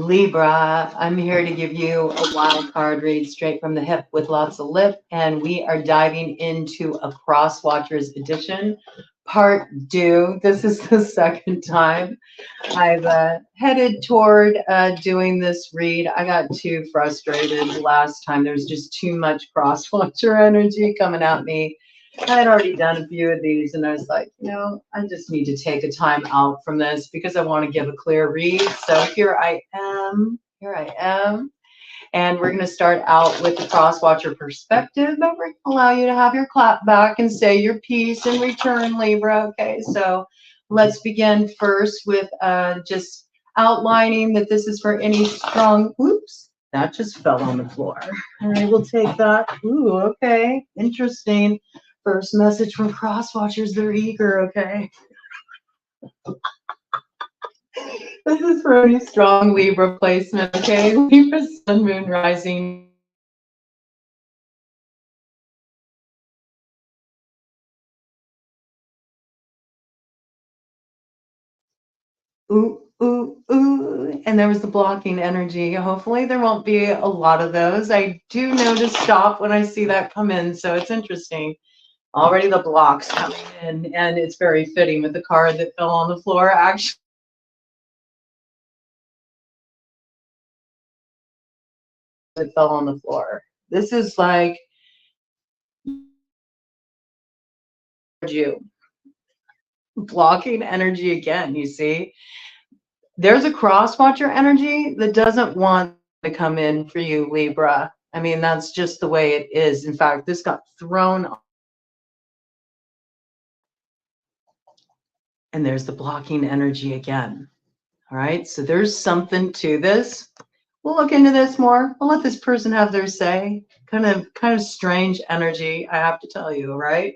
Libra, I'm here to give you a wild card read straight from the hip with lots of lip, and we are diving into a Crosswatchers edition, part 2. This is the second time I've headed toward doing this read. I got too frustrated last time. There's just too much Crosswatcher energy coming at me. I had already done a few of these, and I was like, you know, I just need to take a time out from this because I want to give a clear read. So here I am. And we're going to start out with the Crosswatcher perspective, but we're going to allow you to have your clap back and say your piece in return, Libra. Okay, so let's begin first with just outlining that this is for any strong, oops, that just fell on the floor. All right, we'll take that. Ooh, okay, interesting. First message from Crosswatchers, they're eager, okay? This is for any strong Libra placement, okay? Libra, Sun, Moon, Rising. Ooh, ooh, ooh. And there was the blocking energy. Hopefully there won't be a lot of those. I do know to stop when I see that come in, so it's interesting. Already the blocks coming in, and it's very fitting with the card that fell on the floor, actually. It fell on the floor. This is like you blocking energy again, you see. There's a Crosswatcher energy that doesn't want to come in for you, Libra. I mean, that's just the way it is. In fact, this got thrown. And there's the blocking energy again. All right, so there's something to this. We'll look into this more. We'll let this person have their say. Kind of strange energy, I have to tell you, right?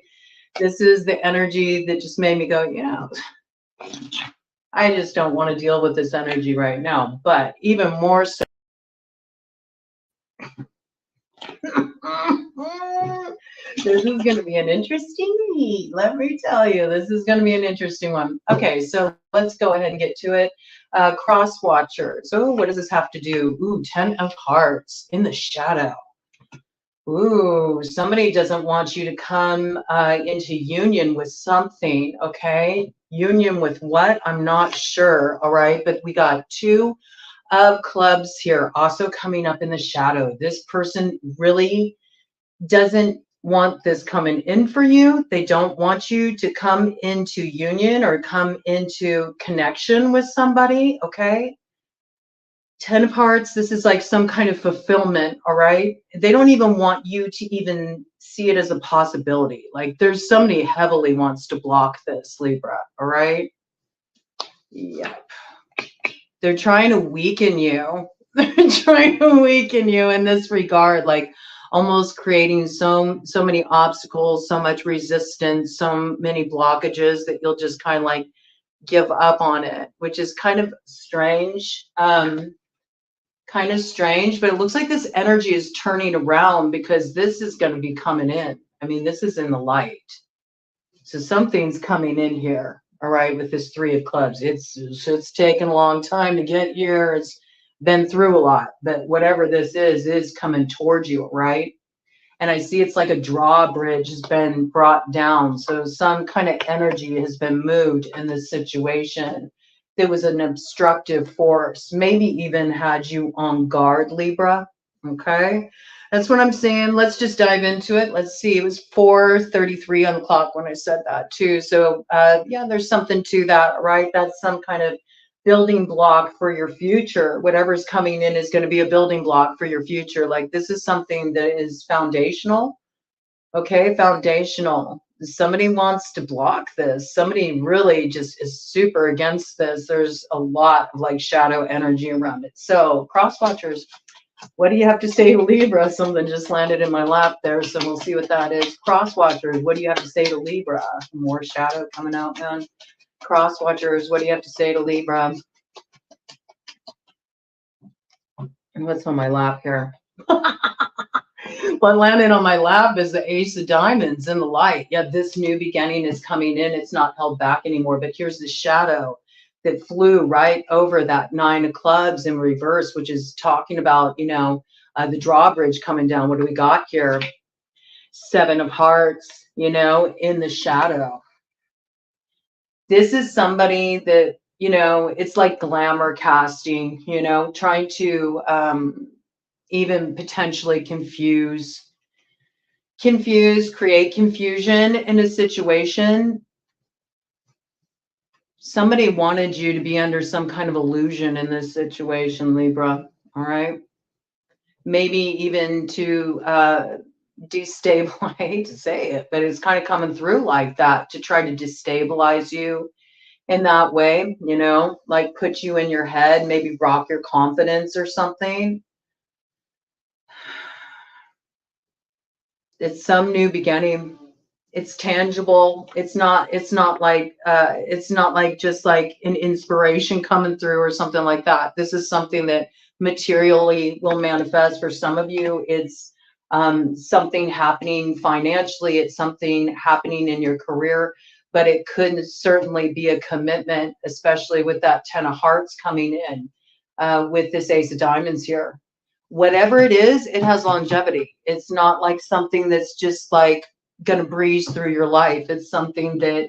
This is the energy that just made me go, you know, I just don't want to deal with this energy right now. But even more so, this is going to be an interesting read. Let me tell you, this is going to be an interesting one. Okay, so let's go ahead and get to it. Crosswatchers. Oh, what does this have to do? Ooh, 10 of Hearts in the shadow. Ooh, somebody doesn't want you to come into union with something, okay? Union with what? I'm not sure, all right? But we got 2 of Clubs here also coming up in the shadow. This person really doesn't want this coming in for you. They don't want you to come into union or come into connection with somebody, okay? 10 of Hearts, this is like some kind of fulfillment, all right? They don't even want you to even see it as a possibility. Like there's somebody heavily wants to block this, Libra, all right? Yep. They're trying to weaken you. They're trying to weaken you in this regard, like almost creating so many obstacles, so much resistance, so many blockages that you'll just kind of like give up on it, which is kind of strange. Kind of strange, but it looks like this energy is turning around because this is going to be coming in. I mean, this is in the light. So something's coming in here, all right, with this 3 of Clubs. It's taken a long time to get here. It's been through a lot, but whatever this is coming towards you, right? And I see it's like a drawbridge has been brought down. So some kind of energy has been moved in this situation. There was an obstructive force, maybe even had you on guard, Libra. Okay, that's what I'm saying. Let's just dive into it. Let's see. It was 4:33 on the clock when I said that too. So yeah, there's something to that, right? That's some kind of building block for your future. Whatever's coming in is going to be a building block for your future. Like this is something that is foundational. Okay, foundational. Somebody wants to block this. Somebody really just is super against this. There's a lot of like shadow energy around it. So Crosswatchers, what do you have to say to Libra? Something just landed in my lap there, so we'll see what that is. Crosswatchers, what do you have to say to Libra? More shadow coming out, man. Crosswatchers, what do you have to say to Libra? And what's on my lap here? What landed on my lap is the Ace of Diamonds in the light. Yeah, this new beginning is coming in. It's not held back anymore, but here's the shadow. that flew right over that 9 of clubs in reverse, which is talking about, you know, the drawbridge coming down. What do we got here? 7 of hearts, you know, in the shadow. This is somebody that, you know, it's like glamour casting, you know, trying to even potentially confuse, create confusion in a situation. Somebody wanted you to be under some kind of illusion in this situation, Libra. All right. Maybe even to destabilize, I hate to say it, but it's kind of coming through like that, to try to destabilize you in that way, you know, like put you in your head, maybe rock your confidence or something. It's some new beginning. It's tangible. It's not like just like an inspiration coming through or something like that. This is something that materially will manifest. For some of you, it's something happening financially. It's something happening in your career, but it could certainly be a commitment, especially with that 10 of hearts coming in with this ace of diamonds here. Whatever it is, it has longevity. It's not like something that's just like going to breeze through your life. It's something that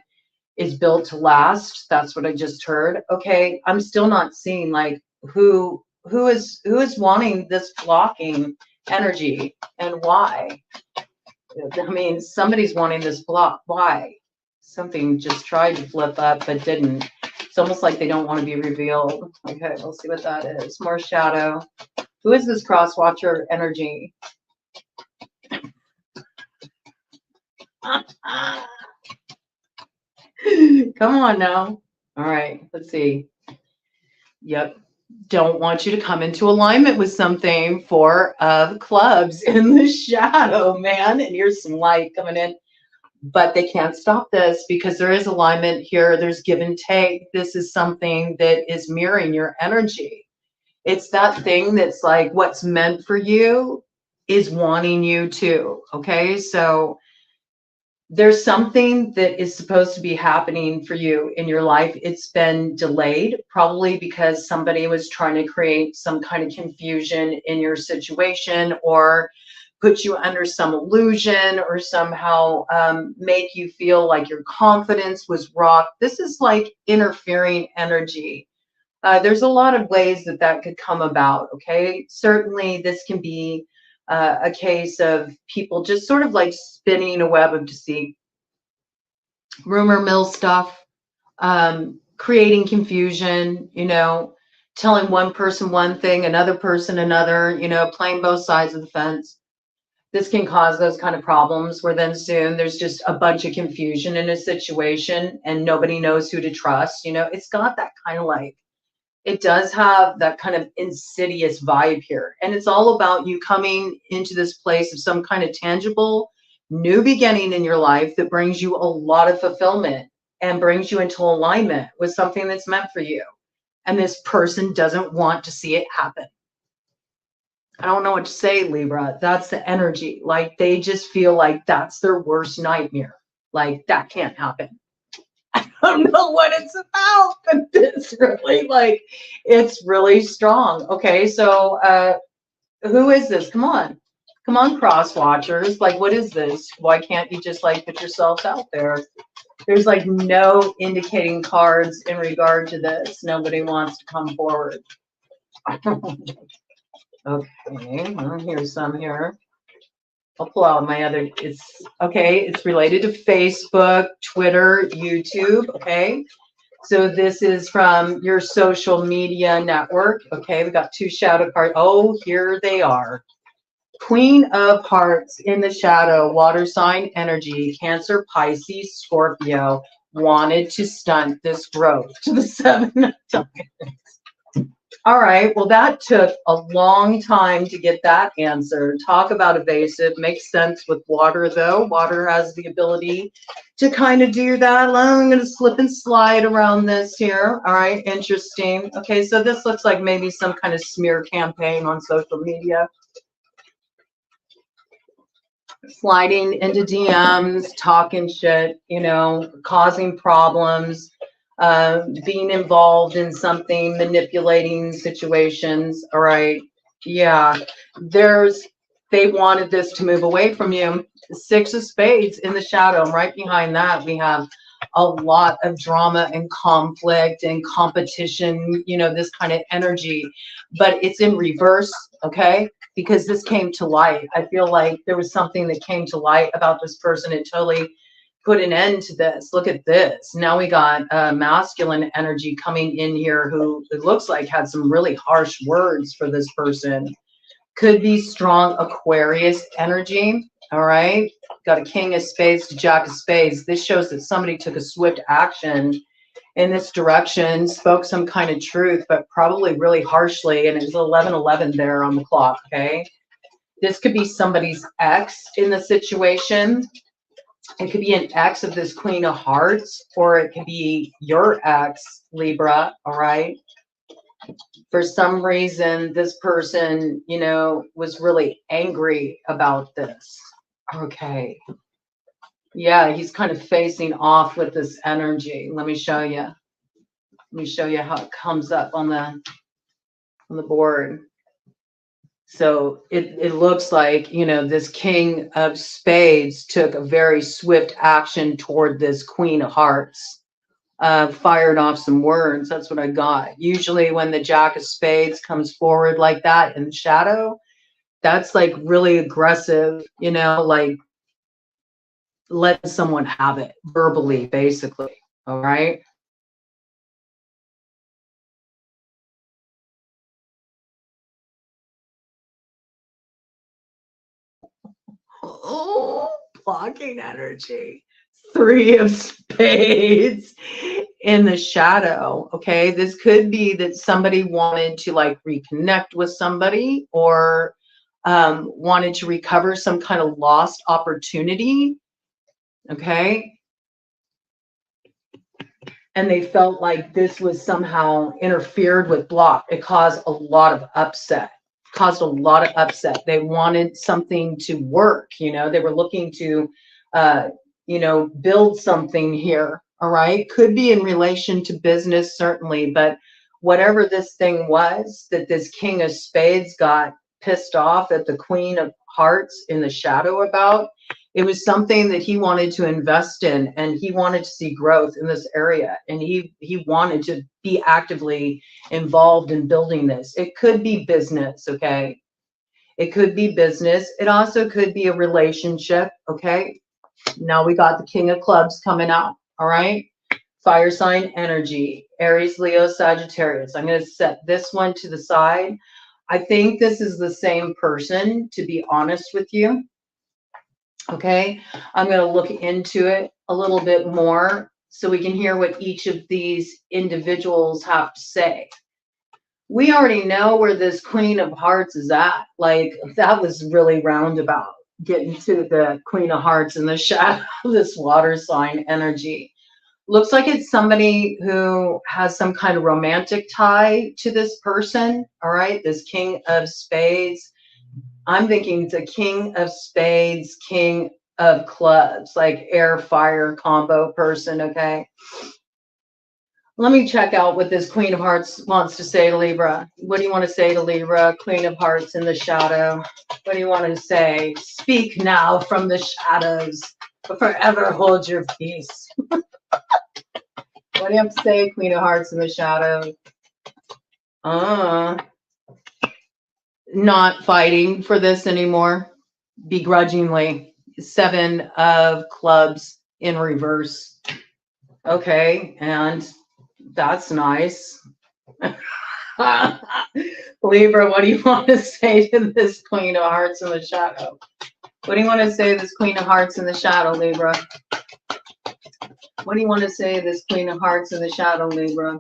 is built to last. That's what I just heard. Okay, I'm still not seeing like who is wanting this blocking energy and why. I mean, somebody's wanting this block. Why? Something just tried to flip up but didn't. It's almost like they don't want to be revealed. Okay, we'll see what that is. More shadow. Who is this cross-watcher energy? Come on now. All right, let's see. Yep. Don't want you to come into alignment with something. 4 of clubs in the shadow, man. And here's some light coming in. But they can't stop this because there is alignment here. There's give and take. This is something that is mirroring your energy. It's that thing that's like what's meant for you is wanting you to. Okay, so there's something that is supposed to be happening for you in your life. It's been delayed, probably because somebody was trying to create some kind of confusion in your situation, or put you under some illusion, or somehow make you feel like your confidence was rocked. This is like interfering energy. There's a lot of ways that that could come about. Okay, certainly this can be a case of people just sort of like spinning a web of deceit, rumor mill stuff, creating confusion, you know, telling one person one thing, another person another, you know, playing both sides of the fence. This can cause those kind of problems where then soon there's just a bunch of confusion in a situation and nobody knows who to trust. You know, it's got that kind of like, it does have that kind of insidious vibe here. And it's all about you coming into this place of some kind of tangible new beginning in your life that brings you a lot of fulfillment and brings you into alignment with something that's meant for you. And this person doesn't want to see it happen. I don't know what to say, Libra. That's the energy. Like they just feel like that's their worst nightmare. Like that can't happen. I don't know what it's about, but it's really like, it's really strong. Okay, so who is this? Come on, cross watchers. Like, what is this? Why can't you just like put yourselves out there? There's like no indicating cards in regard to this. Nobody wants to come forward. Okay, well, here's some here. I'll pull out my other, it's okay, it's related to Facebook, Twitter, YouTube, okay? So this is from your social media network, okay? We got 2 shadow cards. Oh, here they are. Queen of Hearts in the shadow, water sign energy, Cancer, Pisces, Scorpio, wanted to stunt this growth to the 7 of diamonds. All right, well, that took a long time to get that answer. Talk about evasive. Makes sense with water, though. Water has the ability to kind of do that. I'm going to slip and slide around this here. All right, interesting. Okay, so this looks like maybe some kind of smear campaign on social media. Sliding into DMs, talking shit, you know, causing problems. being involved in something, manipulating situations. All right. Yeah. They wanted this to move away from you. Six of Spades in the shadow. And right behind that, we have a lot of drama and conflict and competition, you know, this kind of energy, but it's in reverse. Okay. Because this came to light. I feel like there was something that came to light about this person. It totally put an end to this. Look at this. Now we got masculine energy coming in here who it looks like had some really harsh words for this person. Could be strong Aquarius energy. All right. Got a King of Spades to Jack of Spades. This shows that somebody took a swift action in this direction, spoke some kind of truth, but probably really harshly. And it was 11:11 there on the clock. Okay. This could be somebody's ex in the situation. It could be an ex of this Queen of Hearts, or it could be your ex, Libra. All right. For some reason, this person, you know, was really angry about this. Okay. Yeah, he's kind of facing off with this energy. Let me show you. Let me show you how it comes up on the board. So it looks like, you know, this King of Spades took a very swift action toward this Queen of Hearts. Fired off some words. That's what I got. Usually when the Jack of Spades comes forward like that in shadow, that's like really aggressive, you know, like letting someone have it verbally, basically. All right. Oh, blocking energy. Three of Spades in the shadow. Okay. This could be that somebody wanted to like reconnect with somebody, or wanted to recover some kind of lost opportunity. Okay. And they felt like this was somehow interfered with, blocked. It caused a lot of upset. They wanted something to work, you know, they were looking to, you know, build something here. All right. Could be in relation to business, certainly, but whatever this thing was that this King of Spades got pissed off at the Queen of Hearts in the shadow about, it was something that he wanted to invest in, and he wanted to see growth in this area, and he wanted to be actively involved in building this. It could be business. Okay. It could be business. It also could be a relationship. Okay. Now we got the King of Clubs coming out. All right. Fire sign energy, Aries, Leo, Sagittarius. I'm going to set this one to the side. I think this is the same person, to be honest with you. Okay. I'm going to look into it a little bit more so we can hear what each of these individuals have to say. We already know where this Queen of Hearts is at. Like, that was really roundabout, getting to the Queen of Hearts in the shadow of this water sign energy. Looks like it's somebody who has some kind of romantic tie to this person. All right. This King of Spades. I'm thinking it's a King of Spades, King of Clubs, like air fire combo person. Okay. Let me check out what this Queen of Hearts wants to say to Libra. What do you want to say to Libra? Queen of Hearts in the shadow. What do you want to say? Speak now from the shadows, but forever hold your peace. What do you have to say, Queen of Hearts in the shadow? Not fighting for this anymore, begrudgingly. Seven of Clubs in reverse. Okay, and that's nice. Libra, what do you want to say to this Queen of Hearts in the shadow? What do you want to say to this Queen of Hearts in the shadow, Libra? What do you want to say to this Queen of Hearts in the shadow, Libra?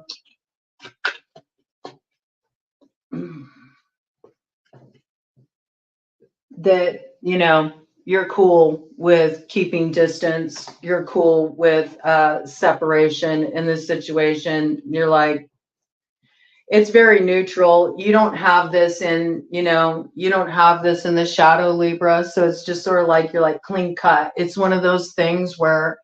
That, you know, you're cool with keeping distance. You're cool with separation in this situation. You're like, it's very neutral. You don't have this in, you know, you don't have this in the shadow, Libra. So it's just sort of like, you're like clean cut. It's one of those things where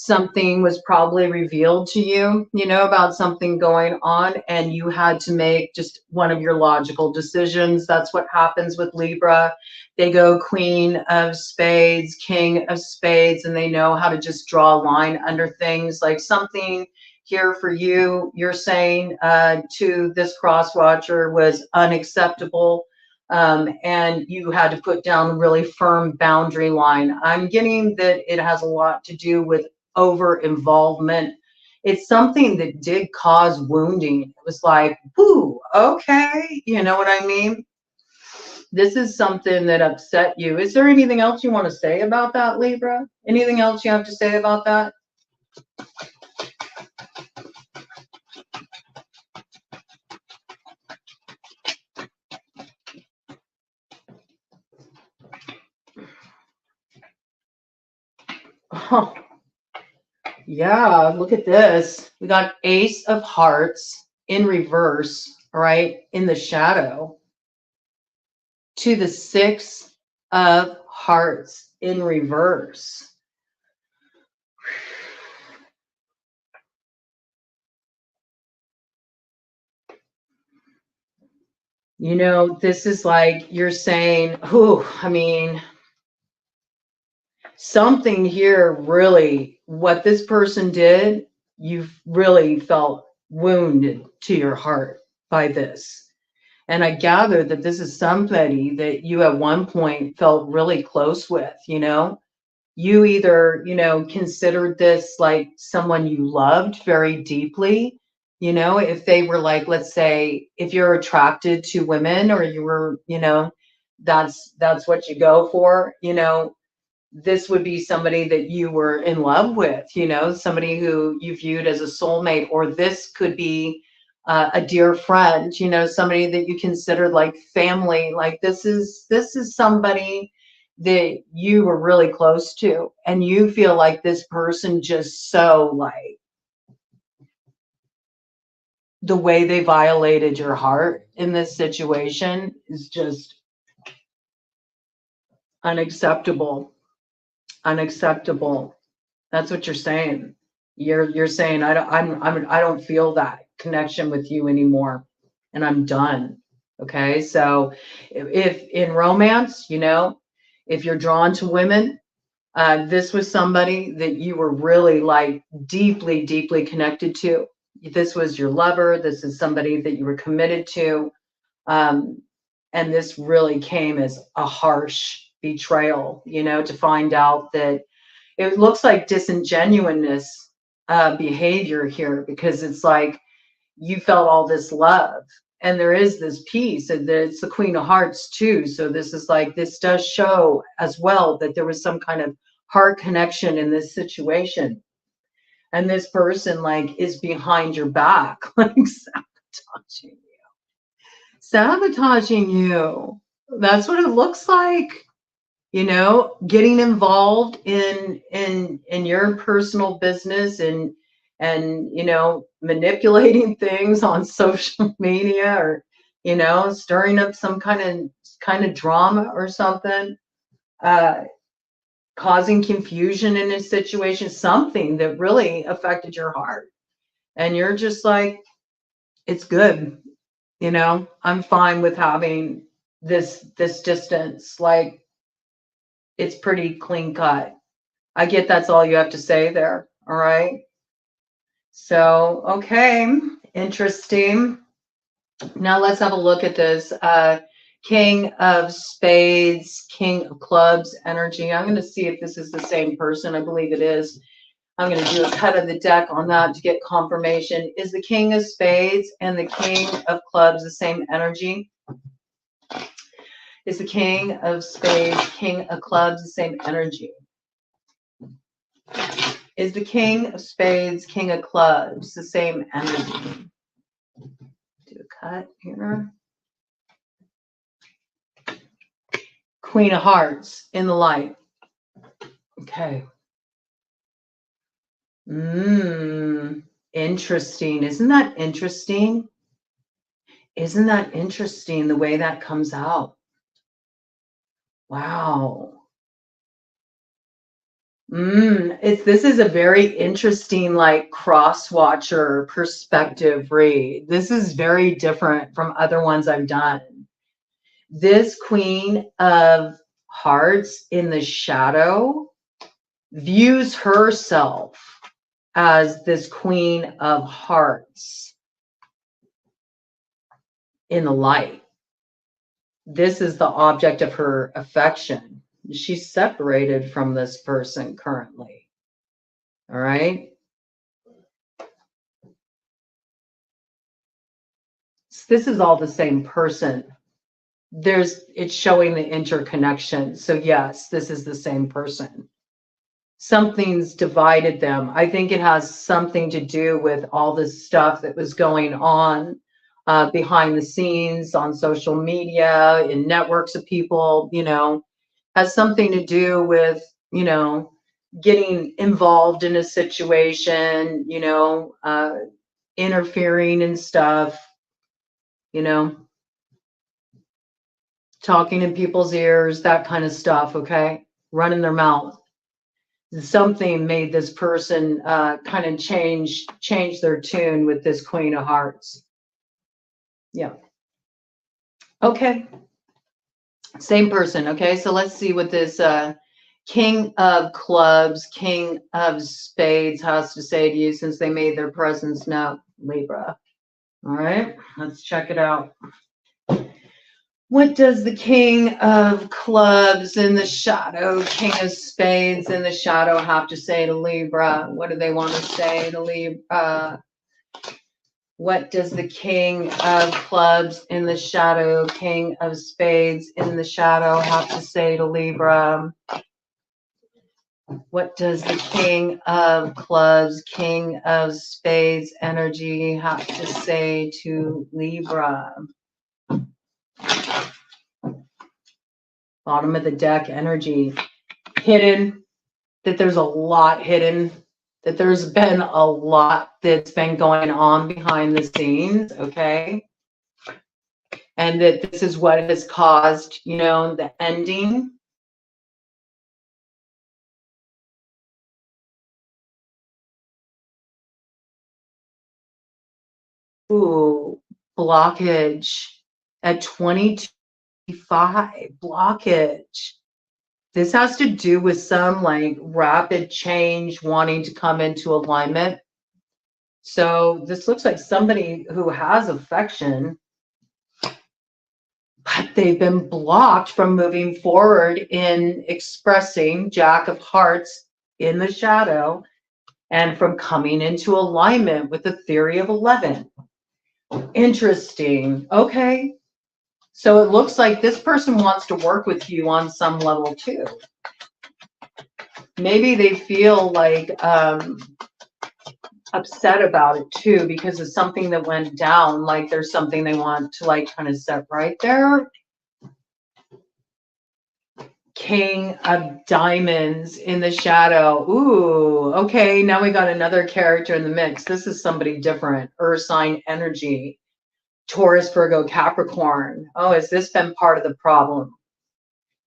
something was probably revealed to you, you know, about something going on, and you had to make just one of your logical decisions. That's what happens with Libra. They go Queen of Spades, King of Spades, and they know how to just draw a line under things. Like something here for you, you're saying to this cross watcher was unacceptable. And you had to put down a really firm boundary line. I'm getting that it has a lot to do with over involvement. It's something that did cause wounding. It was like, whoo, okay, you know what I mean? This is something that upset you. Is there anything else you want to say about that, Libra? Anything else you have to say about that? Oh, yeah, look at this. We got Ace of Hearts in reverse, right, in the shadow, to the Six of Hearts in reverse. You know, this is like you're saying, oh, I mean, something here really, what this person did, you've really felt wounded to your heart by this. And I gather that this is somebody that you at one point felt really close with, you know? You either, you know, considered this like someone you loved very deeply, you know, if they were like, let's say, if you're attracted to women or you were, you know, that's what you go for, you know, this would be somebody that you were in love with, you know, somebody who you viewed as a soulmate, or this could be a dear friend, you know, somebody that you considered like family. Like this is somebody that you were really close to, and you feel like this person just so like the way they violated your heart in this situation is just unacceptable. Unacceptable. That's what you're saying. You're saying I don't feel that connection with you anymore, and I'm done. Okay, so if in romance, you know, if you're drawn to women, this was somebody that you were really like deeply, deeply connected to. This was your lover. This is somebody that you were committed to, um, and this really came as a harsh betrayal. You know, to find out that it looks like disingenuousness behavior here, because it's like you felt all this love and there is this peace, and it's the Queen of Hearts too. So this is like, this does show as well that there was some kind of heart connection in this situation, and this person like is behind your back like sabotaging you. That's what it looks like, you know, getting involved in your personal business, and you know, manipulating things on social media, or you know, stirring up some kind of drama or something, uh causing confusion in a situation, something that really affected your heart, and you're just like, it's good, you know, I'm fine with having this distance. Like, it's pretty clean cut. I get that's all you have to say there. All right. So, okay, interesting. Now let's have a look at this. King of Spades, King of Clubs energy. I'm going to see if this is the same person. I believe it is. I'm going to do a cut of the deck on that to get confirmation. Is the King of Spades and the King of Clubs the same energy? Is the King of Spades, King of Clubs the same energy? Is the King of Spades, King of Clubs the same energy? Do a cut here. Queen of Hearts in the light. Okay. Interesting. Isn't that interesting? Isn't that interesting the way that comes out? Wow. This is a very interesting, like, cross-watcher perspective read. This is very different from other ones I've done. This Queen of Hearts in the shadow views herself as this Queen of Hearts in the light. This is the object of her affection. She's separated from this person currently. All right. This is all the same person. It's showing the interconnection. So yes, this is the same person. Something's divided them. I think it has something to do with all this stuff that was going on behind the scenes on social media, in networks of people, has something to do with, getting involved in a situation, interfering in stuff, talking in people's ears, that kind of stuff, okay? Running their mouth. Something made this person kind of change their tune with this Queen of Hearts. Yeah. Okay. Same person. Okay. So let's see what this King of Clubs, King of Spades has to say to you since they made their presence known, Libra. All right. Let's check it out. What does the King of Clubs in the shadow, King of Spades in the shadow have to say to Libra? What do they want to say to Libra? What does the King of Clubs in the shadow, King of Spades in the shadow have to say to Libra? What does the King of Clubs, King of Spades energy have to say to Libra? Bottom of the deck energy. Hidden, that there's a lot hidden, that there's been a lot that's been going on behind the scenes, okay? And that this is what has caused, the ending. Ooh, blockage at 22. 5 blockage. This has to do with some like rapid change wanting to come into alignment. So this looks like somebody who has affection, but they've been blocked from moving forward in expressing Jack of Hearts in the shadow and from coming into alignment with the theory of 11. Interesting. Okay. So it looks like this person wants to work with you on some level too. Maybe they feel like upset about it too because of something that went down. Like there's something they want to like kind of set right there. King of Diamonds in the shadow. Ooh, okay. Now we got another character in the mix. This is somebody different. Earth sign energy. Taurus, Virgo, Capricorn. Oh, has this been part of the problem?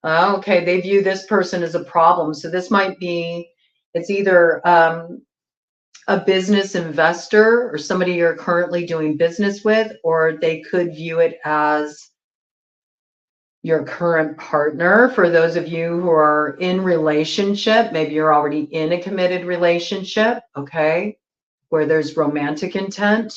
Okay, they view this person as a problem. So this might be, it's either a business investor or somebody you're currently doing business with, or they could view it as your current partner. For those of you who are in relationship, maybe you're already in a committed relationship, okay, where there's romantic intent.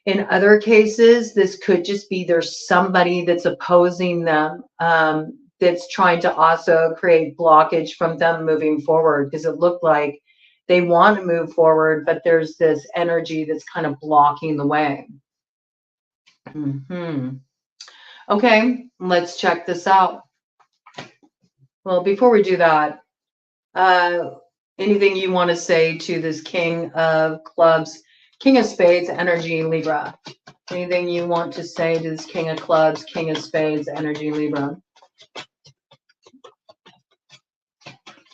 In other cases, this could just be there's somebody that's opposing them, that's trying to also create blockage from them moving forward, because it looked like they want to move forward, but there's this energy that's kind of blocking the way. Okay, let's check this out. Well, before we do that, anything you want to say to this King of Clubs, King of Spades energy, Libra? Anything you want to say to this King of Clubs, King of Spades energy, Libra?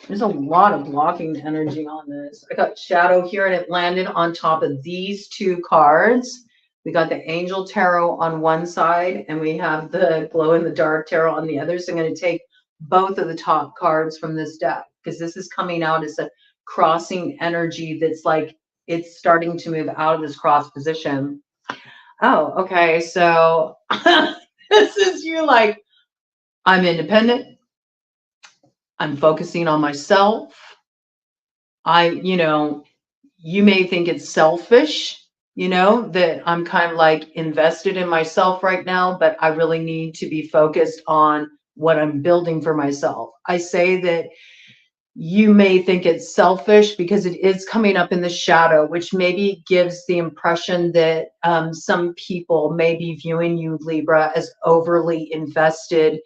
There's a lot of blocking energy on this. I got shadow here, and it landed on top of these two cards. We got the Angel Tarot on one side, and we have the Glow in the Dark Tarot on the other. So I'm going to take both of the top cards from this deck. because this is coming out as a crossing energy that's like it's starting to move out of this cross position. Oh, okay. So this is you like, I'm independent. I'm focusing on myself. You may think it's selfish, that I'm kind of like invested in myself right now, but I really need to be focused on what I'm building for myself. I say that you may think it's selfish because it is coming up in the shadow, which maybe gives the impression that some people may be viewing you, Libra, as overly invested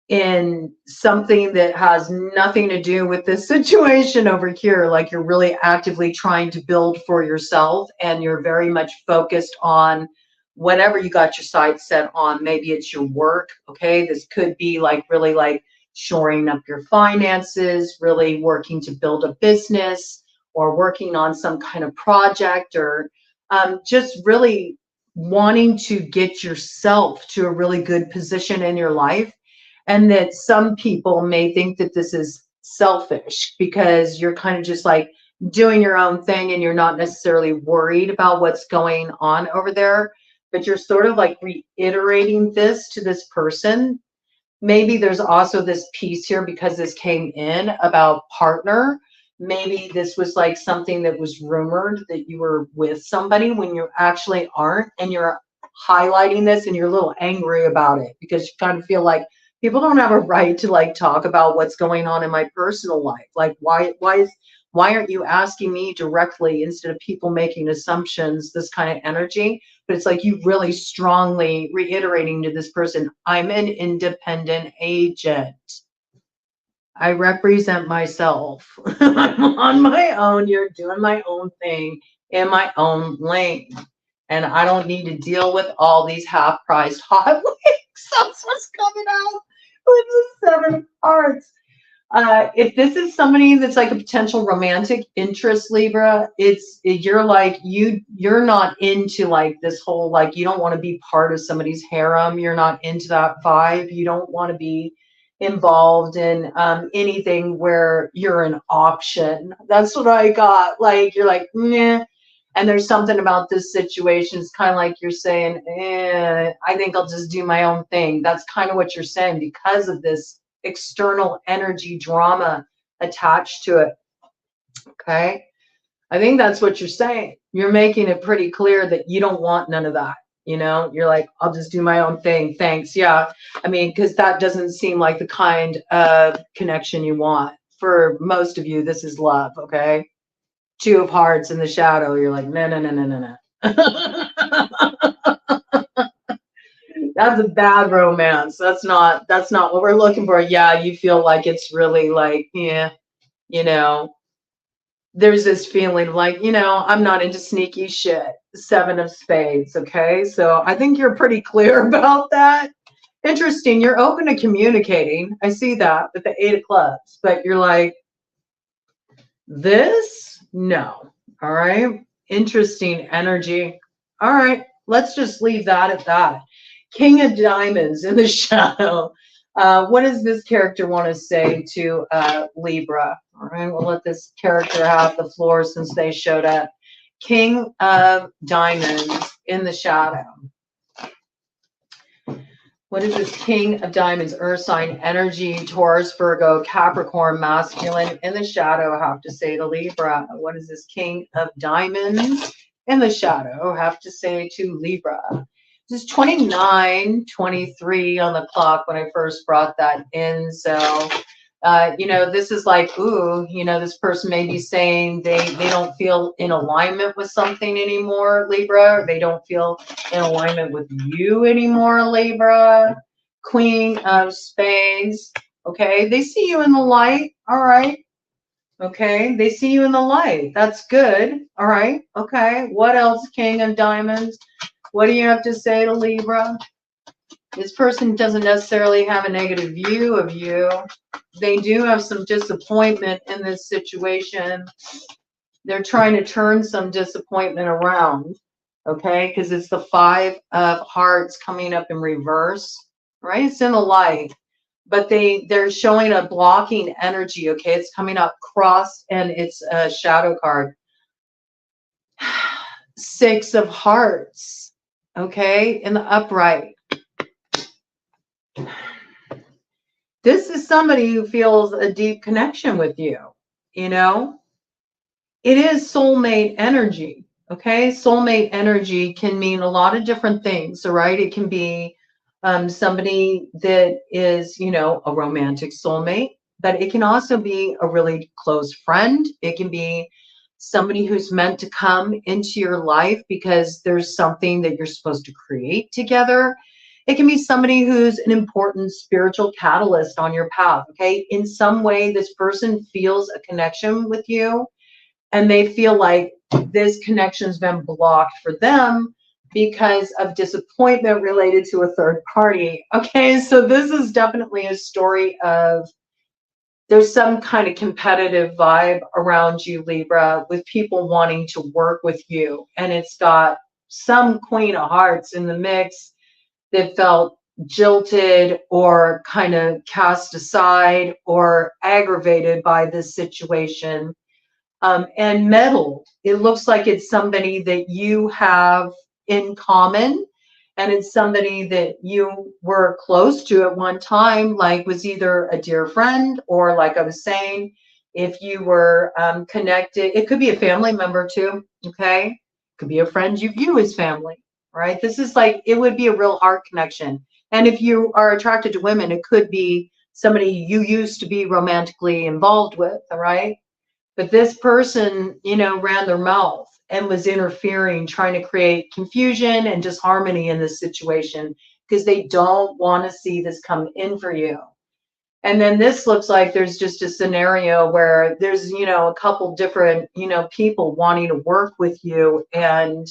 in something that has nothing to do with this situation over here. Like you're really actively trying to build for yourself and you're very much focused on whatever you got your sights set on. Maybe it's your work. Okay. This could be like really like shoring up your finances, really working to build a business or working on some kind of project or just really wanting to get yourself to a really good position in your life. And that some people may think that this is selfish because you're kind of just like doing your own thing and you're not necessarily worried about what's going on over there, but you're sort of like reiterating this to this person. Maybe there's also this piece here because this came in about partner. Maybe this was like something that was rumored that you were with somebody when you actually aren't, and you're highlighting this and you're a little angry about it because you kind of feel like people don't have a right to like talk about what's going on in my personal life. Like why aren't you asking me directly instead of people making assumptions, this kind of energy? But it's like you really strongly reiterating to this person, I'm an independent agent. I represent myself. I'm on my own. You're doing my own thing in my own lane. And I don't need to deal with all these half-priced hot wings. That's what's coming out with the 7 of Hearts. If this is somebody that's like a potential romantic interest, Libra, you're like you're not into like this whole like you don't want to be part of somebody's harem. You're not into that vibe. You don't want to be involved in anything where you're an option. That's what I got. Like you're like, nah. And there's something about this situation. It's kind of like you're saying, I think I'll just do my own thing. That's kind of what you're saying because of this external energy drama attached to it. Okay. I think that's what you're saying. You're making it pretty clear that you don't want none of that. You're like, I'll just do my own thing. Thanks. Yeah. I mean, because that doesn't seem like the kind of connection you want. For most of you, this is love. Okay. 2 of Hearts in the shadow. You're like, no, no, no, no, no, no. That's a bad romance. That's not what we're looking for. Yeah, you feel like it's really like, yeah, there's this feeling of like, I'm not into sneaky shit. 7 of Spades. Okay. So I think you're pretty clear about that. Interesting. You're open to communicating. I see that with the 8 of Clubs, but you're like, this? No. All right. Interesting energy. All right. Let's just leave that at that. King of Diamonds in the shadow. What does this character want to say to Libra? All right. We'll let this character have the floor since they showed up. King of Diamonds in the shadow. What is this King of Diamonds, Earth sign, energy, Taurus, Virgo, Capricorn, masculine, in the shadow, have to say to Libra? What is this King of Diamonds in the shadow have to say to Libra? This is 29, 23 on the clock when I first brought that in. So, this is like, ooh, this person may be saying they don't feel in alignment with something anymore, Libra. They don't feel in alignment with you anymore, Libra. Queen of Spades. Okay. They see you in the light. All right. Okay. They see you in the light. That's good. All right. Okay. What else, King of Diamonds? What do you have to say to Libra? This person doesn't necessarily have a negative view of you. They do have some disappointment in this situation. They're trying to turn some disappointment around, okay? Because it's the 5 of Hearts coming up in reverse, right? It's in the light. but they're showing a blocking energy. Okay, it's coming up crossed, and it's a shadow card. Six of Hearts. Okay, in the upright. This is somebody who feels a deep connection with you. You know, it is soulmate energy. Okay, soulmate energy can mean a lot of different things. All right, it can be somebody that is, you know, a romantic soulmate, but it can also be a really close friend. It can be somebody who's meant to come into your life because there's something that you're supposed to create together. It can be somebody who's an important spiritual catalyst on your path. Okay, in some way, this person feels a connection with you, and they feel like this connection's been blocked for them because of disappointment related to a third party. Okay, so this is definitely a story of there's some kind of competitive vibe around you, Libra, with people wanting to work with you. And it's got some Queen of Hearts in the mix that felt jilted or kind of cast aside or aggravated by this situation. And meddled. It looks like it's somebody that you have in common, and it's somebody that you were close to at one time, like was either a dear friend or, like I was saying, if you were connected, it could be a family member too. Okay, it could be a friend you view as family. Right? This is like, it would be a real heart connection. And if you are attracted to women, it could be somebody you used to be romantically involved with. All right. But this person, you know, ran their mouth and was interfering, trying to create confusion and disharmony in this situation because they don't want to see this come in for you. And then this looks like there's just a scenario where there's, you know, a couple different, you know, people wanting to work with you. And,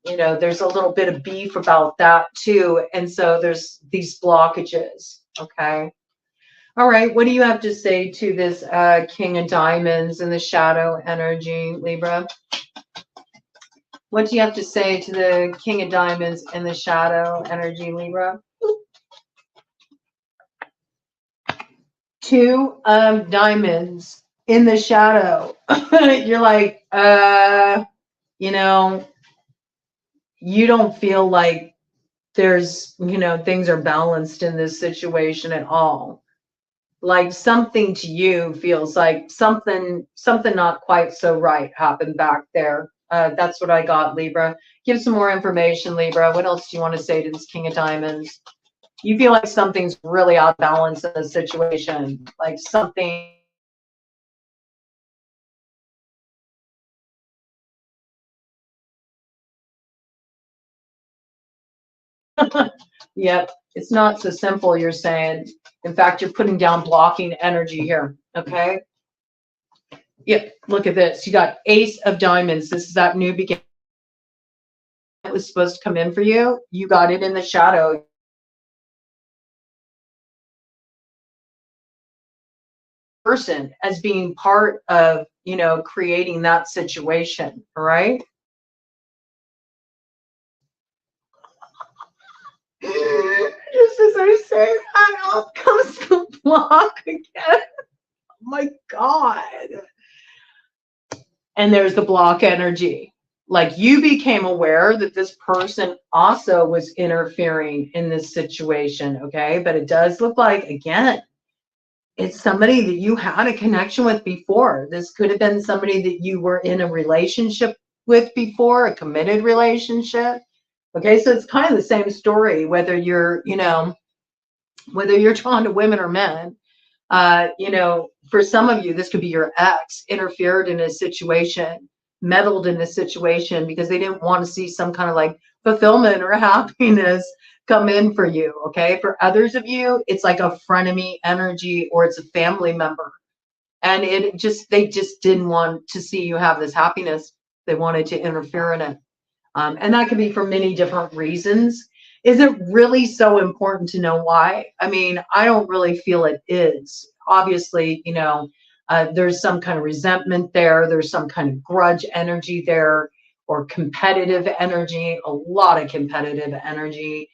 you know, there's a little bit of beef about that too. And so there's these blockages. Okay. All right, what do you have to say to this King of Diamonds and the shadow energy, Libra? What do you have to say to the King of Diamonds and the shadow energy, Libra? Two of Diamonds in the shadow. You're like, you know, you don't feel like there's, you know, things are balanced in this situation at all. Like something to you feels like something not quite so right happened back there. That's what I got, Libra. Give some more information, Libra. What else do you want to say to this King of Diamonds? You feel like something's really out of balance in the situation, like something. Yep, it's not so simple, you're saying. In fact, you're putting down blocking energy here, okay? Yep, look at this. You got Ace of Diamonds. This is that new beginning that was supposed to come in for you. You got it in the shadow. Person as being part of, you know, creating that situation, all right? Just as I say that, out comes the block again. Oh my God. And there's the block energy. Like you became aware that this person also was interfering in this situation, okay? But it does look like, again, it's somebody that you had a connection with before. This could have been somebody that you were in a relationship with before, a committed relationship. Okay, so it's kind of the same story, whether you're, you know, whether you're drawn to women or men. You know, for some of you, this could be your ex interfered in a situation, meddled in a situation because they didn't want to see some kind of like fulfillment or happiness come in for you. Okay. For others of you, it's like a frenemy energy or it's a family member. And they just didn't want to see you have this happiness. They wanted to interfere in it. And that could be for many different reasons. Is it really so important to know why? I mean, I don't really feel it is. Obviously, you know, there's some kind of resentment there. There's some kind of grudge energy there or competitive energy, a lot of competitive energy.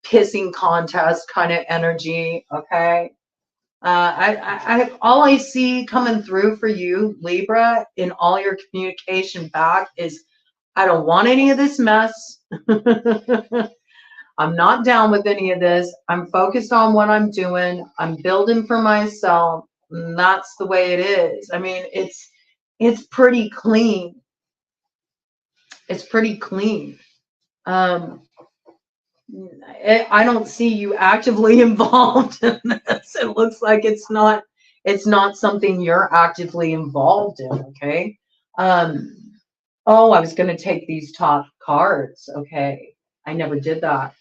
pissing contest kind of energy, okay? All I see coming through for you, Libra, in all your communication back is, I don't want any of this mess. I'm not down with any of this. I'm focused on what I'm doing. I'm building for myself. And that's the way it is. I mean, it's pretty clean. It's pretty clean. I don't see you actively involved in this. It looks like it's not something you're actively involved in, okay? Oh, I was going to take these top cards, okay? I never did that.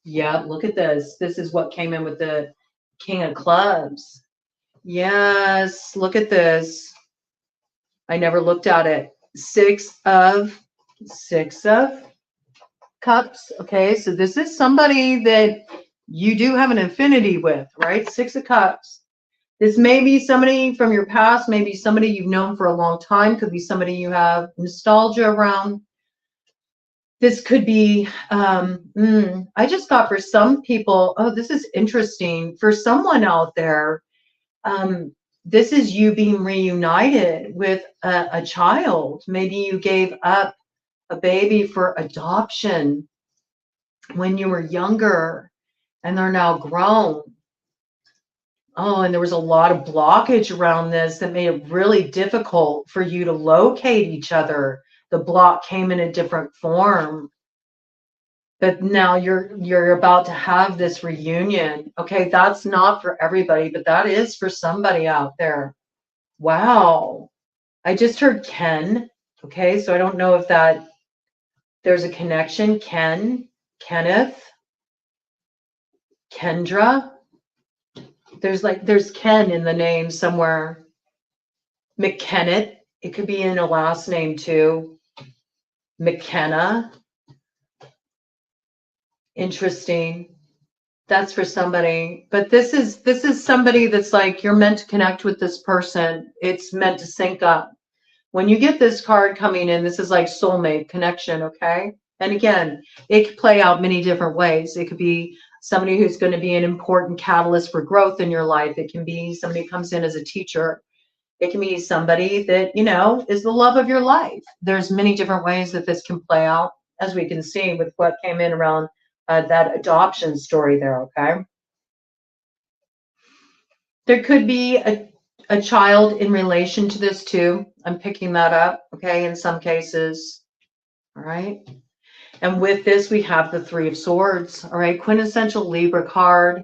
Yeah, look at this. This is what came in with the King of Clubs. Yes, look at this. I never looked at it. Six of Cups. Okay, so this is somebody that you do have an affinity with, right? Six of Cups. This may be somebody from your past, maybe somebody you've known for a long time, could be somebody you have nostalgia around. This could be, I just got for some people, oh, this is interesting. For someone out there, this is you being reunited with a child. Maybe you gave up a baby for adoption when you were younger and they're now grown. Oh, and there was a lot of blockage around this that made it really difficult for you to locate each other. The block came in a different form. But now you're about to have this reunion. Okay, that's not for everybody, but that is for somebody out there. Wow. I just heard Ken. Okay, so I don't know if there's a connection. Ken, Kenneth, Kendra. There's Ken in the name somewhere. McKennett. It could be in a last name too. McKenna. Interesting. That's for somebody. But this is somebody that's like, you're meant to connect with this person. It's meant to sync up. When you get this card coming in, this is like soulmate connection, okay? And again, it could play out many different ways. It could be somebody who's going to be an important catalyst for growth in your life. It can be somebody who comes in as a teacher. It can be somebody that, you know, is the love of your life. There's many different ways that this can play out, as we can see with what came in around that adoption story there, okay? There could be a child in relation to this too. I'm picking that up, okay, in some cases, all right? And with this, we have the Three of Swords, all right? Quintessential Libra card.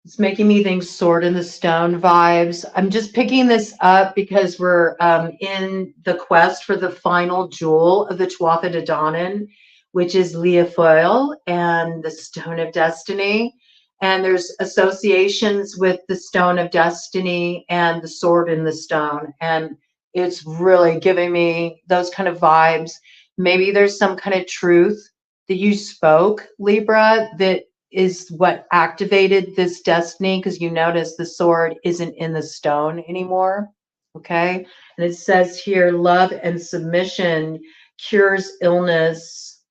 It's making me think Sword in the Stone vibes. I'm just picking this up because we're in the quest for the final jewel of the Tuatha which is Liafoil and the Stone of Destiny. And there's associations with the Stone of Destiny and the Sword in the Stone. And it's really giving me those kind of vibes. Maybe there's some kind of truth that you spoke, Libra, that is what activated this destiny, because you notice the sword isn't in the stone anymore. Okay. And it says here, love and submission cures illness,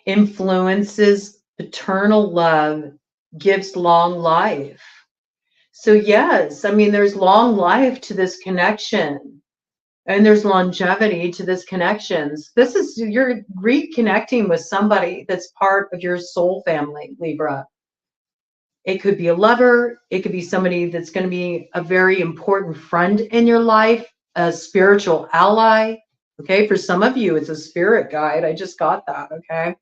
influences paternal love, gives long life. So yes, I mean, there's long life to this connection. And there's longevity to this connections. This is, you're reconnecting with somebody that's part of your soul family, Libra. It could be a lover. It could be somebody that's going to be a very important friend in your life, a spiritual ally. Okay, for some of you, it's a spirit guide. I just got that, okay?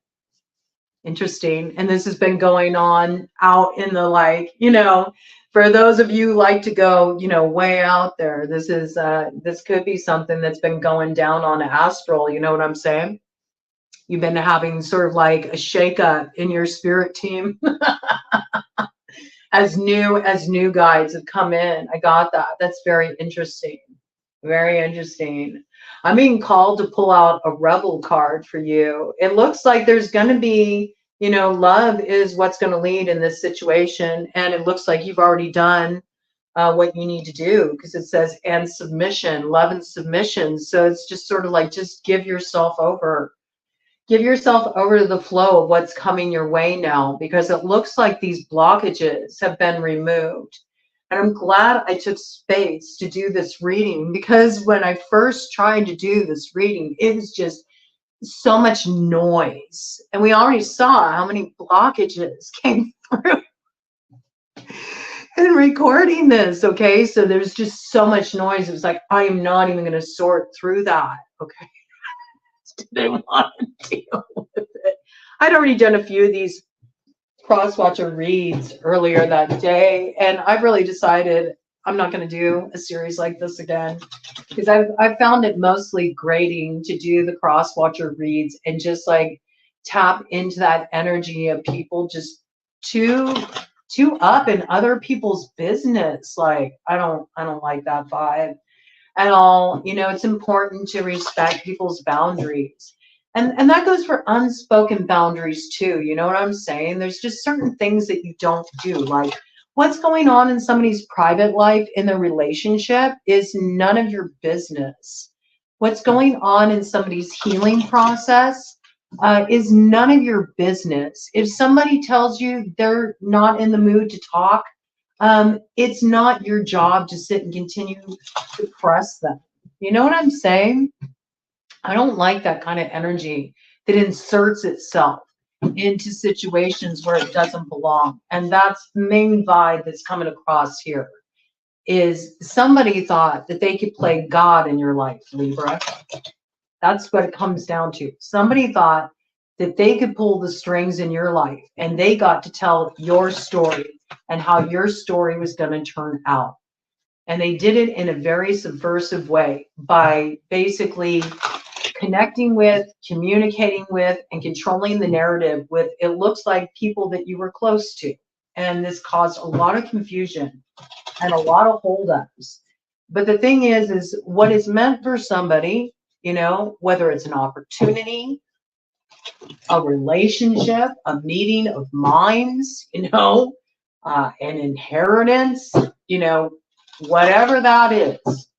Interesting. And this has been going on out in the, like, you know, for those of you who like to go, you know, way out there, this is this could be something that's been going down on astral, you know what I'm saying? You've been having sort of like a shakeup in your spirit team as new guides have come in. I got that. That's very interesting. Very interesting. I'm being called to pull out a rebel card for you. It looks like there's going to be, you know, love is what's going to lead in this situation. And it looks like you've already done what you need to do, because it says, and submission, love and submission. So it's just sort of like, just give yourself over. Give yourself over to the flow of what's coming your way now, because it looks like these blockages have been removed. And I'm glad I took space to do this reading, because when I first tried to do this reading, it was just so much noise. And we already saw how many blockages came through in recording this, okay? So there's just so much noise. It was like, I am not even going to sort through that, okay? Didn't want to deal with it. I'd already done a few of these Crosswatcher reads earlier that day, and I've really decided I'm not going to do a series like this again, because I've found it mostly grating to do the Crosswatcher reads and just like tap into that energy of people just too up in other people's business. Like I don't like that vibe at all. You know, it's important to respect people's boundaries. And that goes for unspoken boundaries too. You know what I'm saying? There's just certain things that you don't do. Like what's going on in somebody's private life in their relationship is none of your business. What's going on in somebody's healing process is none of your business. If somebody tells you they're not in the mood to talk, it's not your job to sit and continue to press them. You know what I'm saying? I don't like that kind of energy that inserts itself into situations where it doesn't belong. And that's the main vibe that's coming across here, is somebody thought that they could play God in your life, Libra. That's what it comes down to. Somebody thought that they could pull the strings in your life, and they got to tell your story and how your story was going to turn out. And they did it in a very subversive way by basically connecting with, communicating with, and controlling the narrative with, it looks like, people that you were close to. And this caused a lot of confusion and a lot of holdups. But the thing is what is meant for somebody, you know, whether it's an opportunity, a relationship, a meeting of minds, you know, an inheritance, you know, whatever that is,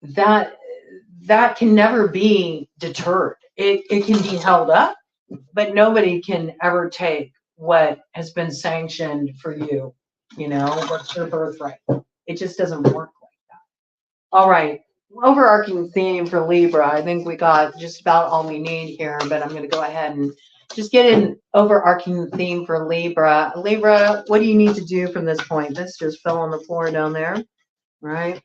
that can never be deterred. It can be held up, but nobody can ever take what has been sanctioned for you, you know, what's your birthright. It just doesn't work like that. All right, overarching theme for Libra. I think we got just about all we need here, but I'm going to go ahead and just get an overarching theme for Libra. Libra, what do you need to do from this point? This just fell on the floor down there, right?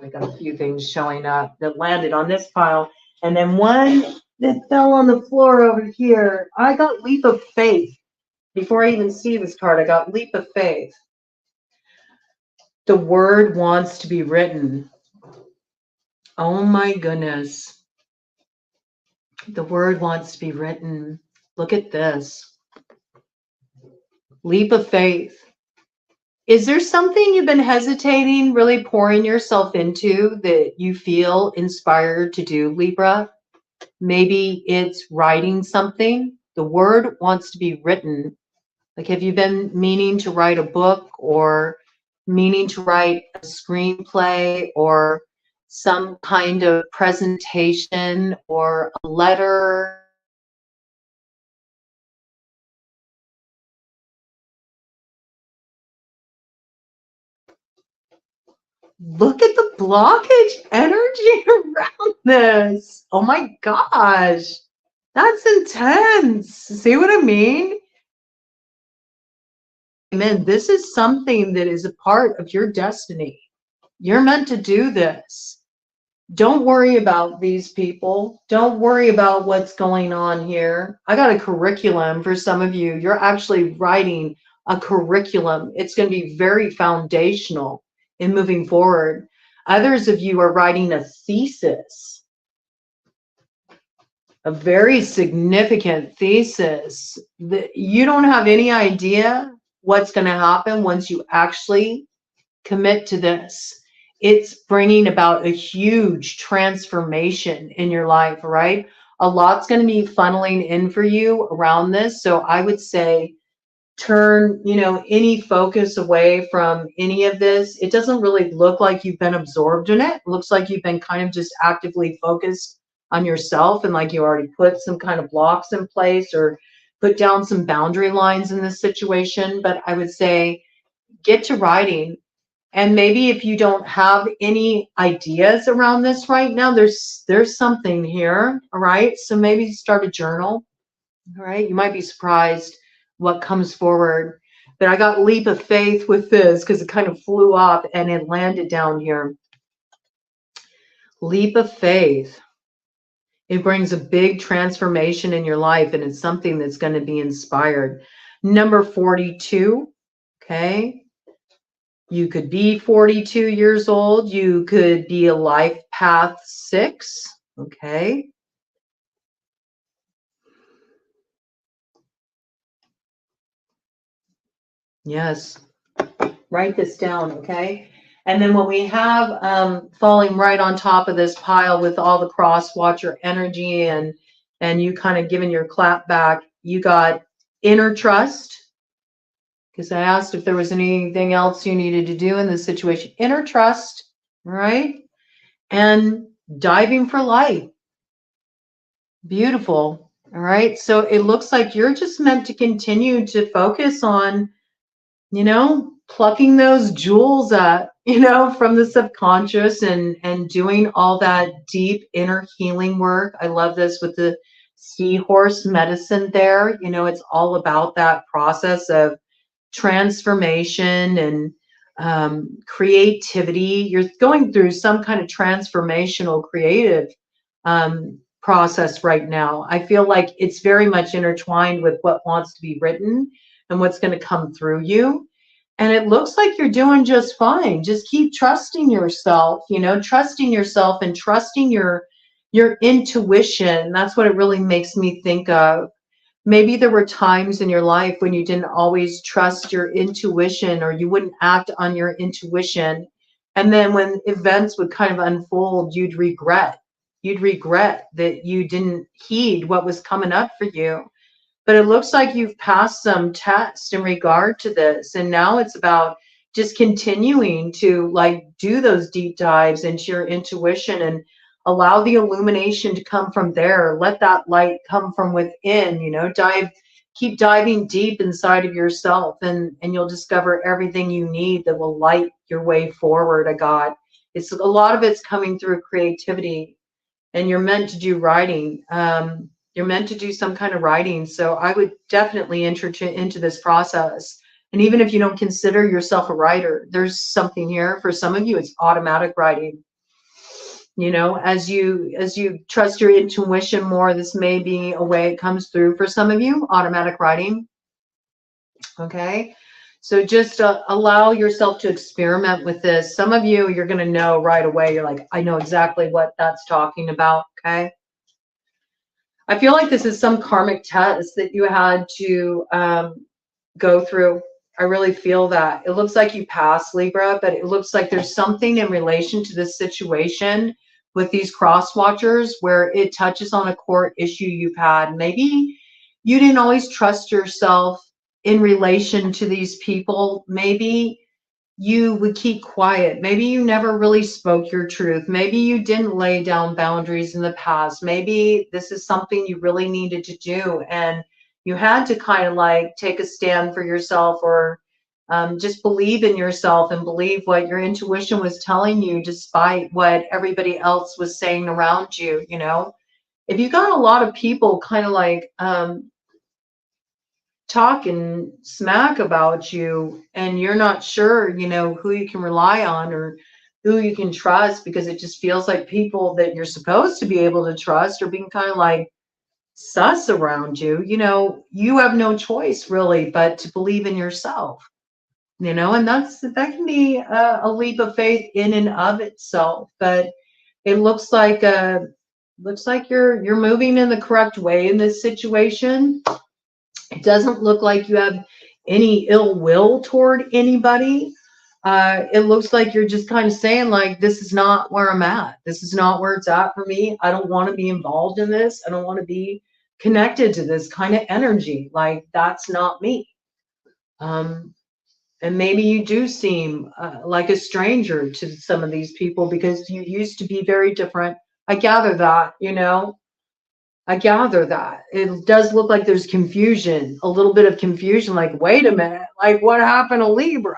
I got a few things showing up that landed on this pile, and then one that fell on the floor over here. I got leap of faith. Before I even see this card, I got leap of faith. The word wants to be written. Oh my goodness. The word wants to be written. Look at this. Leap of faith. Is there something you've been hesitating, really pouring yourself into, that you feel inspired to do, Libra? Maybe it's writing something. The word wants to be written. Like, have you been meaning to write a book, or meaning to write a screenplay, or some kind of presentation, or a letter? Look at the blockage energy around this. Oh my gosh. That's intense. See what I mean? Man, this is something that is a part of your destiny. You're meant to do this. Don't worry about these people. Don't worry about what's going on here. I got a curriculum for some of you. You're actually writing a curriculum. It's going to be very foundational in moving forward. Others of you are writing a thesis, a very significant thesis that you don't have any idea what's going to happen once you actually commit to this. It's bringing about a huge transformation in your life, right? A lot's going to be funneling in for you around this. So I would say turn, you know, any focus away from any of this. It doesn't really look like you've been absorbed in it. It looks like you've been kind of just actively focused on yourself, and like you already put some kind of blocks in place or put down some boundary lines in this situation. But I would say get to writing. And maybe if you don't have any ideas around this right now, there's something here. All right. So maybe start a journal. All right. You might be surprised what comes forward. But I got leap of faith with this because it kind of flew up and it landed down here. Leap of faith. It brings a big transformation in your life, and it's something that's going to be inspired. Number 42. Okay. You could be 42 years old. You could be a life path 6. Okay. Yes. Write this down. Okay. And then when we have falling right on top of this pile with all the cross watcher energy and you kind of giving your clap back, you got inner trust. Because I asked if there was anything else you needed to do in this situation. Inner trust, right? And diving for light. Beautiful. All right. So it looks like you're just meant to continue to focus on, you know, plucking those jewels up, you know, from the subconscious and doing all that deep inner healing work. I love this with the seahorse medicine there. You know, it's all about that process of transformation and creativity. You're going through some kind of transformational creative process right now. I feel like it's very much intertwined with what wants to be written and what's going to come through you. And it looks like you're doing just fine. Just keep trusting yourself, you know, trusting yourself and trusting your intuition. That's what it really makes me think of. Maybe there were times in your life when you didn't always trust your intuition or you wouldn't act on your intuition. And then when events would kind of unfold, you'd regret. You'd regret that you didn't heed what was coming up for you. But it looks like you've passed some tests in regard to this. And now it's about just continuing to like do those deep dives into your intuition and allow the illumination to come from there. Let that light come from within, you know, keep diving deep inside of yourself and you'll discover everything you need that will light your way forward. It's a lot of it's coming through creativity, and you're meant to do writing. You're meant to do some kind of writing. So I would definitely enter into this process. And even if you don't consider yourself a writer, there's something here. For some of you, it's automatic writing. You know, as you trust your intuition more, this may be a way it comes through. For some of you, automatic writing. Okay. So just allow yourself to experiment with this. Some of you, you're going to know right away. You're like, I know exactly what that's talking about. Okay. I feel like this is some karmic test that you had to go through. I really feel that. It looks like you passed, Libra, but it looks like there's something in relation to this situation with these cross watchers where it touches on a core issue you've had. Maybe you didn't always trust yourself in relation to these people. Maybe you would keep quiet. Maybe you never really spoke your truth. Maybe you didn't lay down boundaries in the past. Maybe this is something you really needed to do and you had to kind of like take a stand for yourself or just believe in yourself and believe what your intuition was telling you despite what everybody else was saying around you. You know, if you got a lot of people kind of like talking smack about you and you're not sure, you know, who you can rely on or who you can trust, because it just feels like people that you're supposed to be able to trust are being kind of like sus around you, you know, you have no choice really but to believe in yourself, you know, and that can be a leap of faith in and of itself. But it looks like you're moving in the correct way in this situation. It doesn't look like you have any ill will toward anybody. It looks like you're just kind of saying like, this is not where I'm at. This is not where it's at for me. I don't want to be involved in this. I don't want to be connected to this kind of energy. Like, that's not me. And maybe you do seem like a stranger to some of these people because you used to be very different I gather that, you know, I gather that. It does look like there's confusion, a little bit of confusion, like, wait a minute, like what happened to Libra?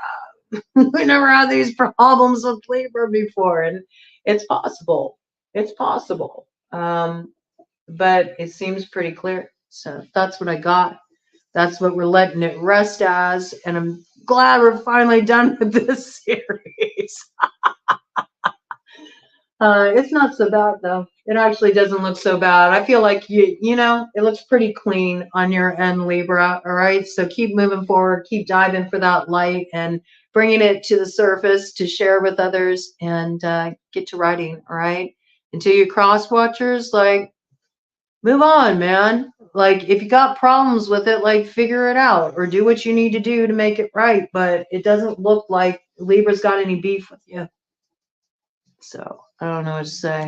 We never had these problems with Libra before. And it's possible. It's possible. But it seems pretty clear. So that's what I got. That's what we're letting it rest as. And I'm glad we're finally done with this series. It's not so bad though. It actually doesn't look so bad. I feel like you know, it looks pretty clean on your end, Libra. All right. So keep moving forward, keep diving for that light and bringing it to the surface to share with others and get to writing. All right. Until you cross watchers, like, move on, man. Like, if you got problems with it, like, figure it out or do what you need to do to make it right. But it doesn't look like Libra's got any beef with you. So I don't know what to say.